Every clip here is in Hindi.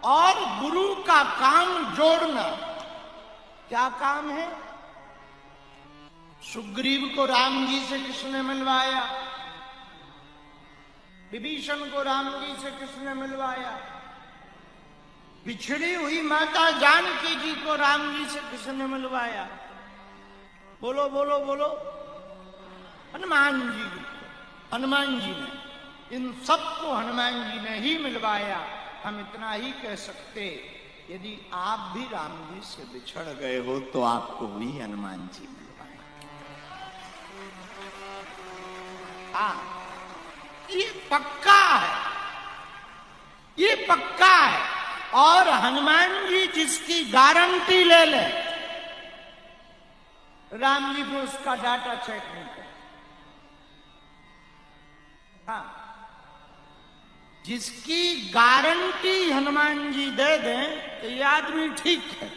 और गुरु का काम जोड़ना। क्या काम है? सुग्रीव को राम जी से किसने मिलवाया? विभीषण को राम जी से किसने मिलवाया? बिछड़ी हुई माता जानकी जी को राम जी से किसने मिलवाया? बोलो बोलो बोलो। हनुमान जी को, हनुमान जी ने, इन सबको हनुमान जी ने ही मिलवाया। हम इतना ही कह सकते, यदि आप भी राम जी से बिछड़ गए हो तो आपको भी हनुमान जी मिलवाया। हाँ, ये पक्का है, ये पक्का है। और हनुमान जी जिसकी गारंटी ले ले, राम जी को उसका डाटा चेक नहीं कर। हाँ, जिसकी गारंटी हनुमान जी दे दें कि ये आदमी ठीक है,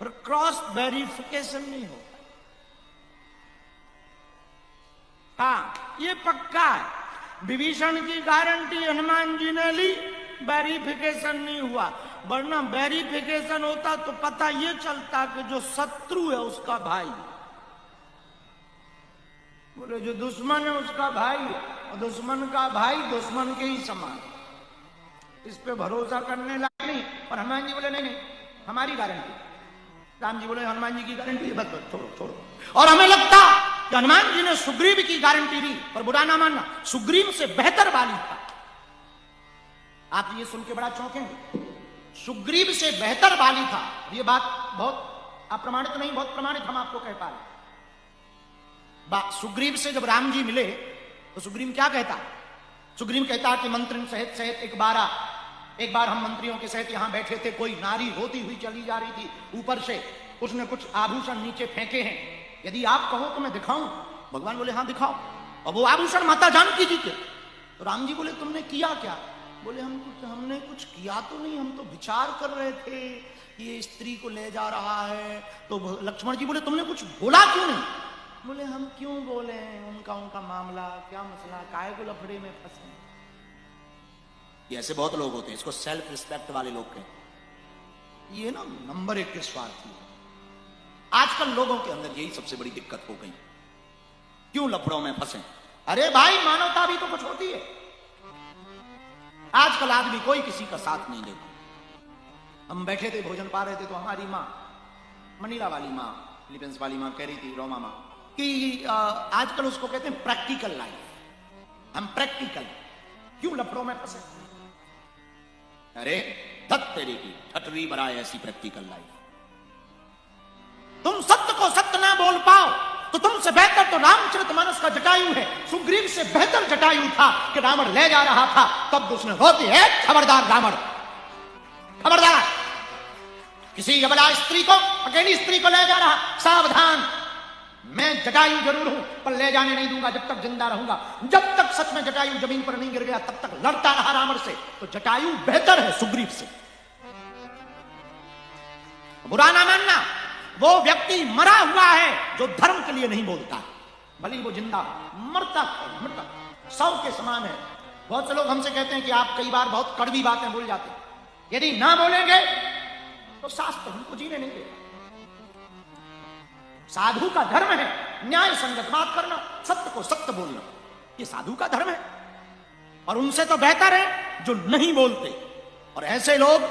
पर क्रॉस वेरिफिकेशन नहीं होगा। हाँ, ये पक्का है। विभीषण की गारंटी हनुमान जी ने ली, वेरिफिकेशन नहीं हुआ। वरना वेरिफिकेशन होता तो पता ये चलता कि जो शत्रु है उसका भाई, बोले जो दुश्मन है उसका भाई, और दुश्मन का भाई दुश्मन के ही समान। इस पे भरोसा करने लायक नहीं। और हनुमान जी बोले नहीं नहीं, हमारी गारंटी। राम जी बोले हनुमान जी की गारंटी, बस बस छोड़ो छोड़ो। और हमें लगता कि हनुमान जी ने सुग्रीव की गारंटी दी, पर बुरा ना मानना, सुग्रीव से बेहतर वाली था। आप ये सुन के बड़ा चौंकेंगे, सुग्रीव से बेहतर वाली था। ये बात बहुत अप्रमाणित नहीं, बहुत प्रमाणित हम आपको कह पा रहे। सुग्रीव से जब राम जी मिले तो सुग्रीव क्या कहता? सुग्रीव कहता कि मंत्री सहित सहित एक बार हम मंत्रियों के सहित यहां बैठे थे, कोई नारी होती हुई चली जा रही थी, ऊपर से उसने कुछ आभूषण नीचे फेंके हैं, यदि आप कहो तो मैं दिखाऊं। भगवान बोले हाँ दिखाओ। और वो आभूषण माता जानकी जी के। तो राम जी बोले तुमने किया क्या? बोले हमने कुछ किया तो नहीं, हम तो विचार कर रहे थे ये स्त्री को ले जा रहा है। तो लक्ष्मण जी बोले तुमने कुछ बोला क्यों नहीं? बोले हम क्यों बोले, उनका मामला क्या, मसला काहे को लफड़े में फंसे। ये ऐसे बहुत लोग होते हैं, इसको सेल्फ रिस्पेक्ट वाले लोग कहते। ये ना नंबर 1 के स्वार्थी। आजकल लोगों के अंदर यही सबसे बड़ी दिक्कत हो गई, क्यों लफड़ों में फंसे। अरे भाई, मानवता भी तो कुछ होती है। आजकल आदमी कोई किसी का साथ नहीं देता। हम बैठे थे, भोजन पा रहे थे, तो हमारी माँ, मनीला वाली माँ, फिलीपींस वाली माँ कह रही थी, रोमा माँ, कि आजकल उसको कहते हैं प्रैक्टिकल लाइफ। हम प्रैक्टिकल क्यों लफड़ों में फंसे? अरे धत तेरी की ठटरी बनाए ऐसी प्रैक्टिकल लाइफ। तुम सत्य को सत्य ना बोल पाओ तो तुमसे बेहतर तो रामचरितमानस का जटायु है। सुग्रीव से बेहतर जटायु था कि रावण ले जा रहा था, तब उसने रोती है खबरदार रावण, खबरदार, किसी अबला स्त्री को, अकेली स्त्री को ले जा रहा, सावधान। मैं जटायु जरूर हूं, पर ले जाने नहीं दूंगा जब तक जिंदा रहूंगा। जब तक सच में जटायु जमीन पर नहीं गिर गया तब तक लड़ता रहा रावण से। तो जटायु बेहतर है सुग्रीव से। बुरा ना मानना, वो व्यक्ति मरा हुआ है जो धर्म के लिए नहीं बोलता, भले वो जिंदा मरता मरता 100 के समान है। बहुत से लोग हमसे कहते हैं कि आप कई बार बहुत कड़वी बातें बोल जाते हैं, यदि ना बोलेंगे तो शास्त्र हमको जीने नहीं देगा। साधु का धर्म है न्याय संगत बात करना, सत्य को सत्य बोलना, ये साधु का धर्म है। और उनसे तो बेहतर है जो नहीं बोलते। और ऐसे लोग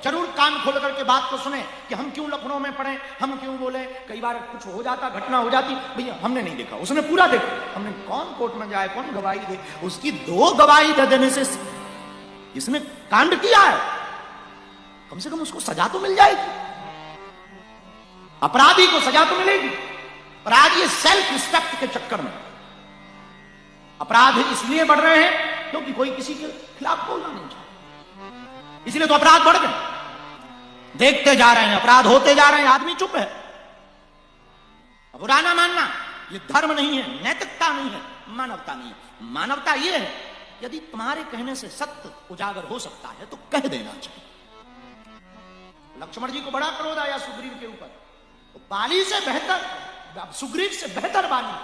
जरूर कान खोल करके बात को सुने कि हम क्यों लफड़ों में पड़े, हम क्यों बोले। कई बार कुछ हो जाता, घटना हो जाती, भैया हमने नहीं देखा, उसने पूरा देखा, हमने कौन कोर्ट में जाए, कौन गवाही दे। उसकी 2 गवाही दे देने से इसने कांड किया है, कम से कम उसको सजा तो मिल जाएगी, अपराधी को सजा तो मिलेगी। पर आज ये सेल्फ रिस्पेक्ट के चक्कर में अपराध इसलिए बढ़ रहे हैं क्योंकि कोई किसी के खिलाफ बोलना नहीं चाहता, इसलिए तो अपराध बढ़ गए। देखते जा रहे हैं, अपराध होते जा रहे हैं, आदमी चुप है। बुरा ना मानना, ये धर्म नहीं है, नैतिकता नहीं है, मानवता नहीं है। मानवता ये है यदि तुम्हारे कहने से सत्य उजागर हो सकता है तो कह देना चाहिए। लक्ष्मण जी को बड़ा क्रोध आया सुग्रीव के ऊपर, बाली से बेहतर, सुग्रीव से बेहतर बाली,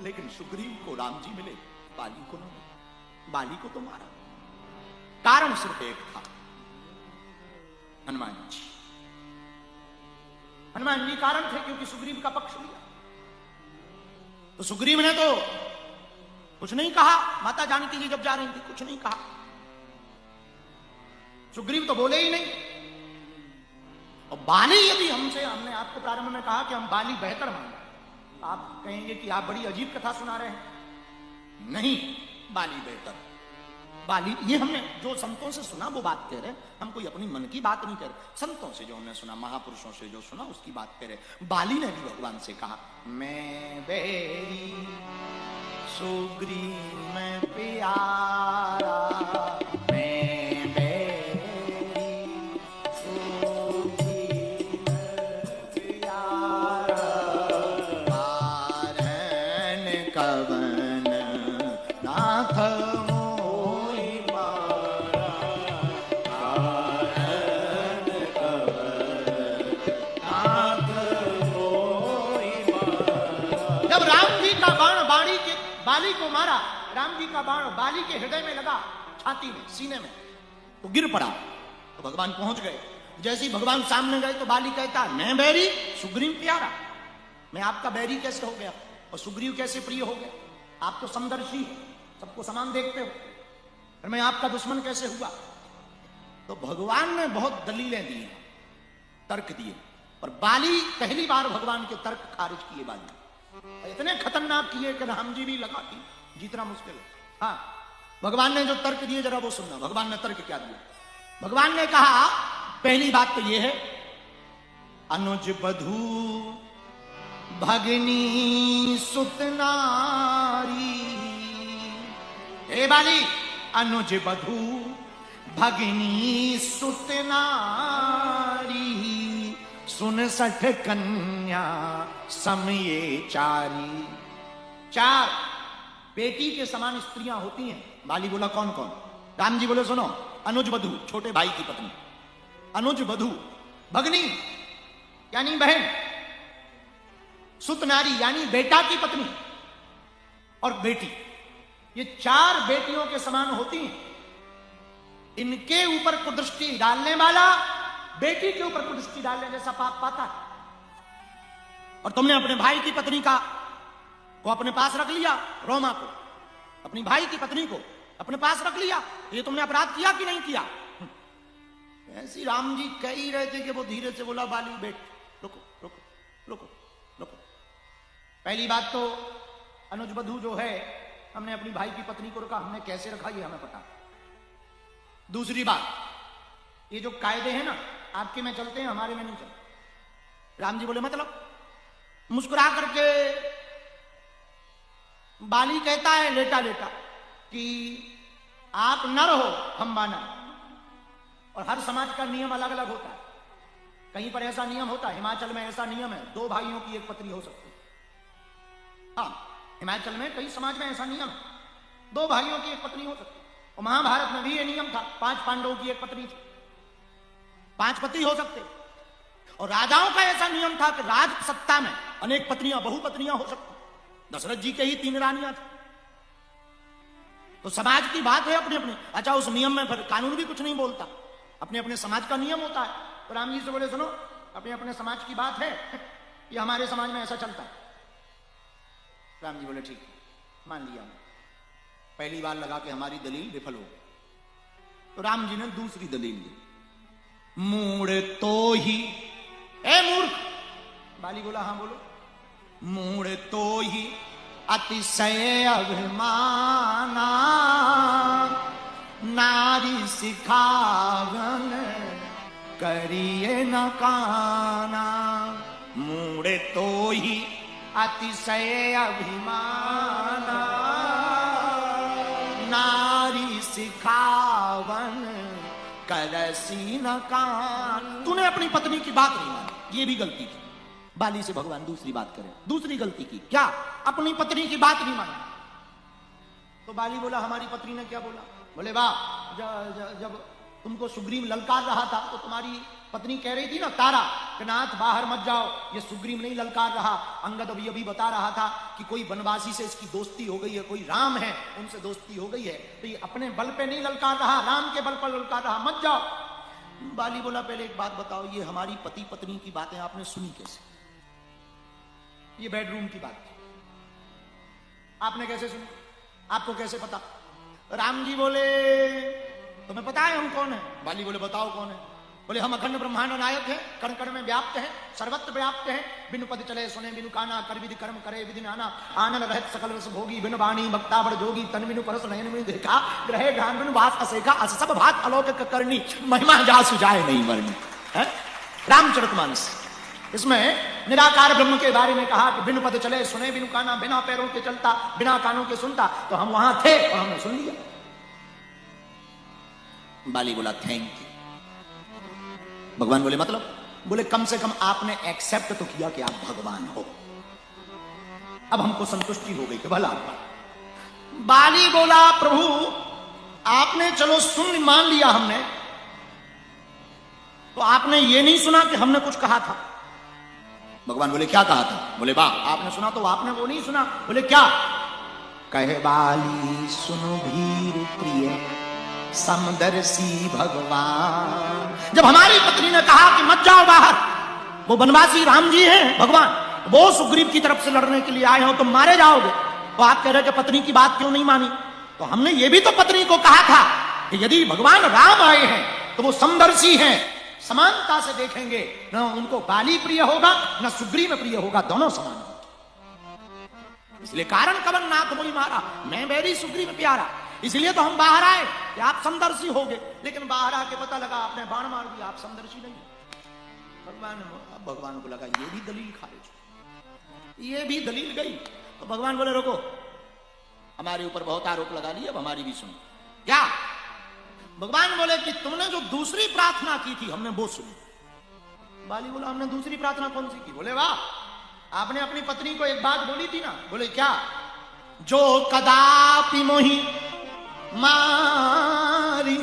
लेकिन सुग्रीव को राम जी मिले, बाली को नहीं। बाली को तो मारा, कारण सिर्फ एक था, हनुमान जी। हनुमान जी कारण थे क्योंकि सुग्रीव का पक्ष लिया। तो सुग्रीव ने तो कुछ नहीं कहा, माता जानकी जी जब जा रही थी कुछ नहीं कहा, सुग्रीव तो बोले ही नहीं। और बाली, यदि हमने आपको प्रारंभ में कहा कि हम बाली बेहतर मानते, आप कहेंगे कि आप बड़ी अजीब कथा सुना रहे हैं। नहीं, बाली बेहतर। बाली, ये हमने जो संतों से सुना वो बात कह रहे, हम कोई अपनी मन की बात नहीं कह रहे, संतों से जो हमने सुना, महापुरुषों से जो सुना उसकी बात कह रहे। बाली ने भी भगवान से कहा, मैं बैरी सुग्रीव में प्यारा, मैं बैरी सुग्रीव में प्यारा, कारण कवन नाथ मोहि मारा, कारण कवन नाथ मोहि मारा। जब राम जी का बाण बाली को मारा, राम जी का बाण बाली के हृदय में लगा, छाती में, सीने में, तो गिर पड़ा। तो भगवान पहुंच गए। जैसे ही भगवान सामने गए तो बाली कहता, मैं बैरी सुग्रीव प्यारा, मैं आपका बैरी कैसे हो गया और सुग्रीव कैसे प्रिय हो गया? आप तो समदर्शी हो, सबको समान देखते हो, और मैं आपका दुश्मन कैसे हुआ? तो भगवान ने बहुत दलीलें दी, तर्क दिए, और बाली पहली बार भगवान के तर्क खारिज किए। बाली इतने खतरनाक किए कि राम जी भी लगा कि जीतना मुश्किल है। हाँ, भगवान ने जो तर्क दिए जरा वो सुनना। भगवान ने तर्क क्या दिया? भगवान ने कहा, पहली बात तो ये है, अनुज बधू भगनी सुत नारी। हे बाली, अनुज बधू भगनी सुत नारी, सुन सठ कन्या समये चारी। चार बेटी के समान स्त्रियां होती हैं। बाली बोला कौन कौन? राम जी बोले सुनो, अनुज बधू छोटे भाई की पत्नी, अनुज बधू, भगनी यानी बहन, सुत नारी यानी बेटा की पत्नी, और बेटी, ये चार बेटियों के समान होती हैं। इनके ऊपर कुदृष्टि डालने वाला बेटी के ऊपर कुदृष्टि डालने जैसा पाप पाता है। और तुमने अपने भाई की पत्नी को अपने पास रख लिया, रोमा को, अपनी भाई की पत्नी को अपने पास रख लिया, ये तुमने अपराध किया कि नहीं किया? ऐसी राम जी कह ही रहे थे कि वो धीरे से बोला, बाली बेट रुको रुको रुको रुको। पहली बात तो अनुज बधू जो है, हमने अपनी भाई की पत्नी को रखा, हमने कैसे रखा ये हमें पता। दूसरी बात, ये जो कायदे हैं ना, आपके में चलते हैं, हमारे में नहीं चलते। राम जी बोले मतलब? मुस्कुरा करके बाली कहता है लेटा लेटा कि आप नर हो, हम बानर। और हर समाज का नियम अलग अलग होता है। कहीं पर ऐसा नियम होता है, हिमाचल में ऐसा नियम है, 2 भाइयों की एक पत्नी हो सकती है। हाँ, हिमाचल में कई समाज में ऐसा नियम है, 2 भाइयों की एक पत्नी हो सकती है। और महाभारत में भी ये नियम था, 5 पांडवों की एक पत्नी थी, 5 पति हो सकते। और राजाओं का ऐसा नियम था कि राज सत्ता में अनेक पत्नियां, बहुपत्नियां हो सकती। दशरथ जी के ही 3 रानियां थी। तो समाज की बात है अपनी अपनी। अच्छा, उस नियम में फिर कानून भी कुछ नहीं बोलता, अपने अपने समाज का नियम होता है। तो राम जी से बोले सुनो, अपने अपने समाज की बात है, ये हमारे समाज में ऐसा चलता है। राम जी बोले ठीक है, मान लिया। पहली बार लगा कि हमारी दलील विफल हो गई। तो राम जी ने दूसरी दलील दी, मूढ़ तो ही, ए मूर्ख। बाली बोला हाँ बोलो। मूढ़ तो ही अतिशय अभिमाना, नारी सिखावन करिए न काना। मूढ़ तो ही अतिशय अभिमाना, नारी सिखावन करसी न कान। तूने अपनी पत्नी की बात नहीं मानी, ये भी गलती की। बाली से भगवान दूसरी बात करें, दूसरी गलती की क्या? अपनी पत्नी की बात नहीं मानी। तो बाली बोला हमारी पत्नी ने क्या बोला? बोले वाह, जब तुमको सुग्रीव ललकार रहा था तो तुम्हारी पत्नी कह रही थी ना तारा कि नाथ बाहर मत जाओ, ये सुग्रीव नहीं ललकार रहा। अंगद अभी बता रहा था कि कोई वनवासी से इसकी दोस्ती हो गई है, कोई राम है उनसे दोस्ती हो गई है, तो ये अपने बल पे नहीं ललकार रहा, राम के बल पर ललकार रहा, मत जाओ। बाली बोला पहले एक बात बताओ, ये हमारी पति पत्नी की बातें आपने सुनी कैसे? ये बेडरूम की बात थी, आपने कैसे सुनी? आपको कैसे पता? राम जी बोले तुम्हें पता है हम कौन है? बाली बोले बताओ कौन है? बोले हम अखंड ब्रह्मांड नायक है, कण कण में व्याप्त है, सर्वत्र व्याप्त है, बिनु पद चले सुने बिनु काना, कर विधि कर्म करे विधि नाना, आनंद रहत सकल रस भोगी, बिनु वाणी भक्ता बड़ जोगी, तन बिनु परस नयन बिनु देखा, ग्रहे घान बिनु वास असेखा, अस सब भात अलौकिक करनी, महिमा जा सुजाए नहीं मरनी। रामचरितमानस इसमें निराकार ब्रह्म के बारे में कहा कि बिनु पद चले सुने बिनु काना, बिना पैरों के चलता बिना कानों के सुनता, तो हम वहां थे और हमने सुन लिया। बाली बोला थैंक यू। भगवान बोले मतलब? बोले कम से कम आपने एक्सेप्ट तो किया कि आप भगवान हो, अब हमको संतुष्टि हो गई कि भला। बाली बोला प्रभु आपने चलो सुन मान लिया हमने, तो आपने ये नहीं सुना कि हमने कुछ कहा था? भगवान बोले क्या कहा था? बोले वाह आपने सुना तो आपने वो नहीं सुना। बोले क्या? कहे बाली सुनो भीर प्रिय समदर्शी भगवान। जब हमारी पत्नी ने कहा कि मत जाओ बाहर, वो बनवासी राम जी हैं भगवान, वो सुग्रीव की तरफ से लड़ने के लिए आए हो, तुम मारे जाओगे, तो आप कह रहे कि पत्नी की बात क्यों नहीं मानी? तो हमने ये भी तो पत्नी को कहा था कि यदि भगवान राम आए हैं तो वो समदर्शी हैं, समानता से देखेंगे, न उनको बाली प्रिय होगा न सुग्रीव प्रिय होगा, दोनों समान होंगे। इसलिए कारण कवन नाथ मोहि मारा, मैं बैरी सुग्रीव प्यारा। इसलिए तो हम बाहर आए कि आप समदर्शी होगे, लेकिन बाहर आके पता लगा आपने बाण मार दिया, आप समदर्शी नहीं। भगवान को लगा ये भी दलील खारिज, ये भी दलील गई। तो भगवान बोले रोको, हमारे ऊपर बहुत आरोप लगा लिए, अब हमारी भी सुनो। क्या? भगवान बोले कि तुमने जो दूसरी प्रार्थना की थी हमने वो सुनी। बाली बोला हमने दूसरी प्रार्थना कौन सी की? बोले वाह आपने अपनी पत्नी को एक बात बोली थी ना। बोले क्या? जो कदापि मोहि मारी,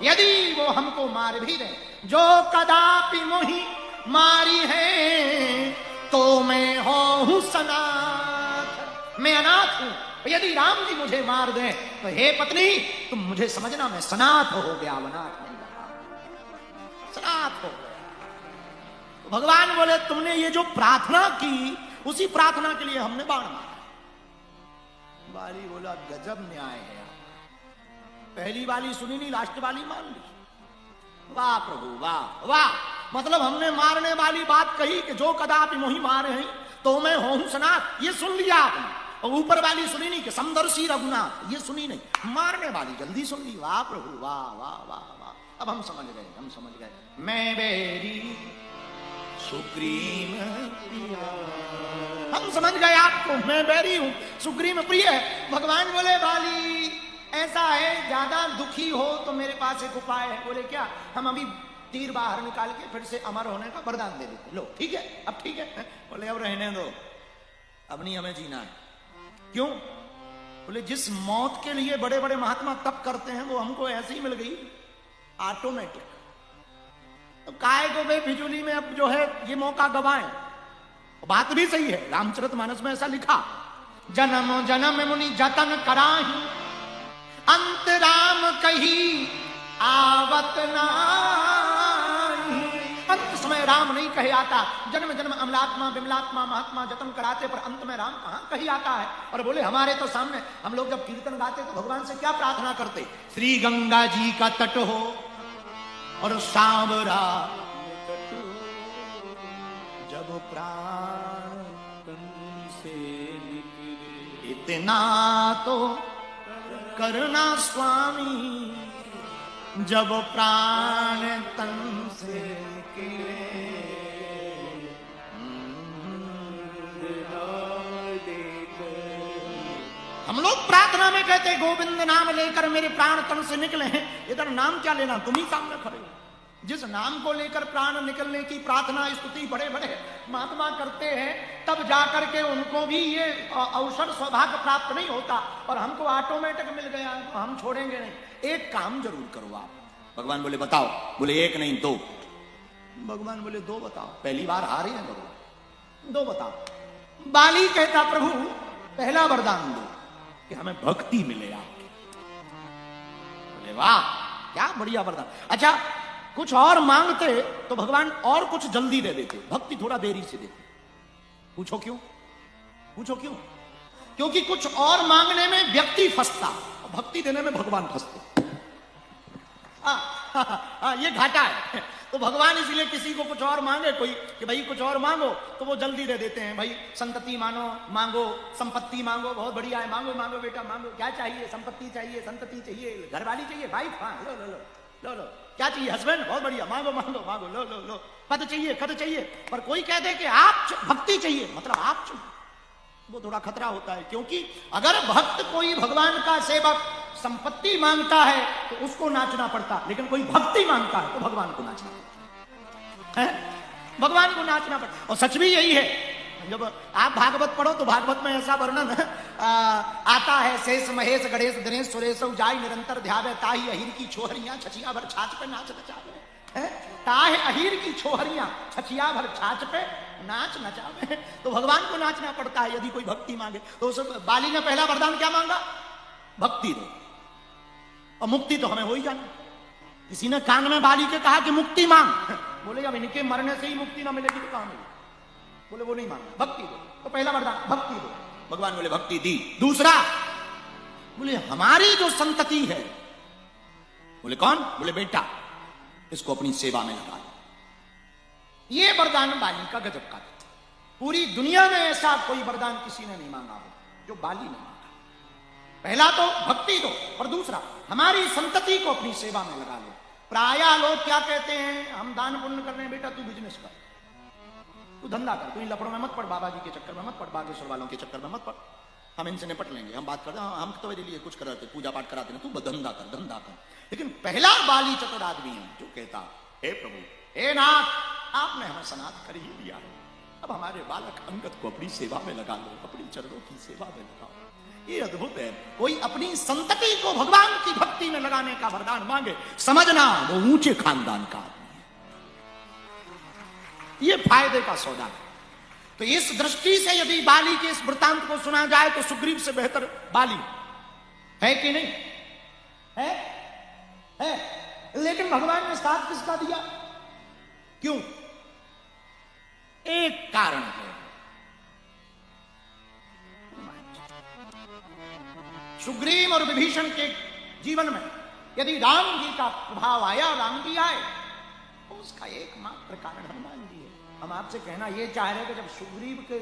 यदि वो हमको मार भी दे, जो कदापि मोहि मारी है तो मैं हूं सनाथ, मैं अनाथ हूं। यदि राम जी मुझे मार दें तो हे पत्नी तुम मुझे समझना मैं सनाथ हो गया, अनाथ नहीं रहा, सनाथ हो गया। तो भगवान बोले तुमने ये जो प्रार्थना की उसी प्रार्थना के लिए हमने बाण मारा। बाली बोला गजब न्याय है, पहली वाली सुनी नहीं, लास्ट वाली मान ली। वाह प्रभु वाह वाह, मतलब हमने मारने वाली बात कही कि जो कदापि मोहि मारे हैं तो मैं हूं सनाथ, ये सुन लिया आपने, और ऊपर वाली सुनी नहीं कि समदर्शी रघुनाथ, ये सुनी नहीं, मारने वाली जल्दी सुन ली। वाह प्रभु वाह वाह वाह वाह, अब हम समझ गए, हम समझ गए। मैं बैरी सुग्रीव प्रिय, हम समझ गए आपको, मैं बैरी हूं सुग्रीव प्रिय। भगवान बोले बाली ऐसा है ज्यादा दुखी हो तो मेरे पास एक उपाय है। बोले क्या? हम अभी तीर बाहर निकाल के फिर से अमर होने का वरदान दे देते। लो ठीक है, अब ठीक है। बोले अब रहने दो, अब नहीं हमें जीना है। क्यों? बोले जिस मौत के लिए बड़े बड़े महात्मा तप करते हैं वो हमको ऐसे ही मिल गई ऑटोमेटिक। तो काय को बे फिजूली में अब जो है ये मौका गवाएं। बात भी सही है, रामचरितमानस में ऐसा लिखा, जन्म जन्म मुनि जतन कराही, अंत राम कही आवत नाही। अंत समय राम नहीं कहे आता, जन्म जन्म अमलात्मा विमलात्मा महात्मा जतन कराते, पर अंत में राम कहां कही आता है। और बोले हमारे तो सामने हम लोग जब कीर्तन गाते तो भगवान से क्या प्रार्थना करते? श्री गंगा जी का तट हो और सांवरा जब प्राण तन से निकले, इतना तो करना स्वामी जब प्राण तन से निकले। हम लोग प्रार्थना में कहते गोविंद नाम लेकर मेरे प्राण तन से निकले हैं, इधर नाम क्या लेना, तुम ही सामने खड़े हो। जिस नाम को लेकर प्राण निकलने की प्रार्थना स्तुति बड़े बड़े महात्मा करते हैं, तब जाकर के उनको भी ये अवसर सौभाग्य प्राप्त नहीं होता, और हमको ऑटोमेटिक मिल गया, हम छोड़ेंगे नहीं। एक काम जरूर करो आप। भगवान बोले बताओ। बोले एक नहीं दो। भगवान बोले दो बताओ। पहली बार हारे हैं भगवान, दो बताओ। बाली कहता प्रभु पहला वरदान दो कि हमें भक्ति मिले आपकी। बोले वाह क्या बढ़िया वरदान। अच्छा कुछ और मांगते तो भगवान और कुछ जल्दी दे देते, भक्ति थोड़ा देरी से देते। पूछो क्यों? पूछो क्यों? क्योंकि कुछ और मांगने में व्यक्ति फंसता और भक्ति देने में भगवान फंसते। ये घाटा है। तो भगवान इसलिए किसी को कुछ और मांगे कोई कि भाई कुछ और मांगो, तो वो जल्दी दे देते हैं। भाई संतति मांगो, संपत्ति मांगो, बहुत बढ़िया है, मांगो मांगो बेटा मांगो। क्या चाहिए? संपत्ति चाहिए, संतति चाहिए, घरवाली चाहिए, वाइफ, हाँ लो लो लो लो लो। क्या चाहिए? हस्बैंड, बहुत बढ़िया, मांगो मांगो मांगो, लो लो लो। पद चाहिए, खद चाहिए। पर कोई कह दे कि आप भक्ति चाहिए, मतलब आप चाहिए, वो थोड़ा खतरा होता है। क्योंकि अगर भक्त कोई भगवान का सेवक संपत्ति मांगता है तो उसको नाचना पड़ता, लेकिन कोई भक्ति मांगता है तो भगवान को नाचना पड़ता है, भगवान को नाचना पड़ता। और सच भी यही है। जब आप भागवत पढ़ो तो भागवत में ऐसा वर्णन आता है, शेष महेश गणेश दिनेश सुरेश जाय निरंतर ध्यावे, ताही अहिर की छोहरियां छछिया भर छाछ पे नाच नचावे। ताहे अहिर की छोहरियां छछिया भर छाछ पे नाच नचावे। तो भगवान को नाचना पड़ता है यदि कोई भक्ति मांगे। तो उस बाली ने पहला वरदान क्या मांगा? भक्ति दो, और मुक्ति तो हमें हो ही जानी। किसी ने कान में बाली के कहा कि मुक्ति मांग। बोले जब इनके मरने से ही मुक्ति ना मिलेगी तो कहां मिलेगी? बोले वो नहीं मांगा, भक्ति दो। तो पहला वरदान भक्ति दो। भगवान बोले भक्ति दी। दूसरा बोले हमारी जो संतति है। बोले कौन? बोले बेटा, इसको अपनी सेवा में लगा दो। ये वरदान बाली का गजब का था। पूरी दुनिया में ऐसा कोई वरदान किसी ने नहीं मांगा हो जो बाली ने मांगा। पहला तो भक्ति दो, और दूसरा हमारी संतति को अपनी सेवा में लगा लो। प्रायः लोग क्या कहते हैं, हम दान पुण्य कर रहे हैं, बेटा तू बिजनेस कर, तू धंधा कर, तू इन लफड़ों में मत पड़, बाबा जी के चक्कर में मत पड़, बागेश्वर वालों के चक्कर में मत पड़, हम इनसे निपट लेंगे, हम बात करते हैं, हम तो लिए कुछ कराते, पूजा पाठ कराते हैं, तू धंधा कर, धंधा कर। लेकिन पहला बाली चतुर आदमी है जो कहता हे प्रभु, हे नाथ, आपने हमें सनात कर ही दिया है, अब हमारे बालक अंगद को अपनी सेवा में लगा लो, अपनी चरणों की सेवा में लगाओ। ये अद्भुत है। कोई अपनी संतति को भगवान की भक्ति में लगाने का वरदान मांगे, समझना वो ऊंचे खानदान का आदमी है। ये फायदे का सौदा है। तो इस दृष्टि से यदि बाली के इस वृतांत को सुना जाए तो सुग्रीव से बेहतर बाली है कि नहीं है? है। लेकिन भगवान ने साथ किसका दिया? क्यों? एक कारण है। सुग्रीव और विभीषण के जीवन में यदि राम जी का प्रभाव आया, राम जी आए, तो उसका एकमात्र कारण हनुमान जी है। हम आपसे कहना यह चाह रहे हैं कि जब सुग्रीव के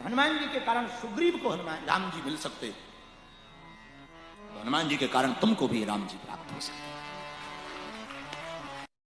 हनुमान जी के कारण सुग्रीव को हनुमान राम जी मिल सकते, तो हनुमान जी के कारण तुमको भी राम जी प्राप्त हो सकते।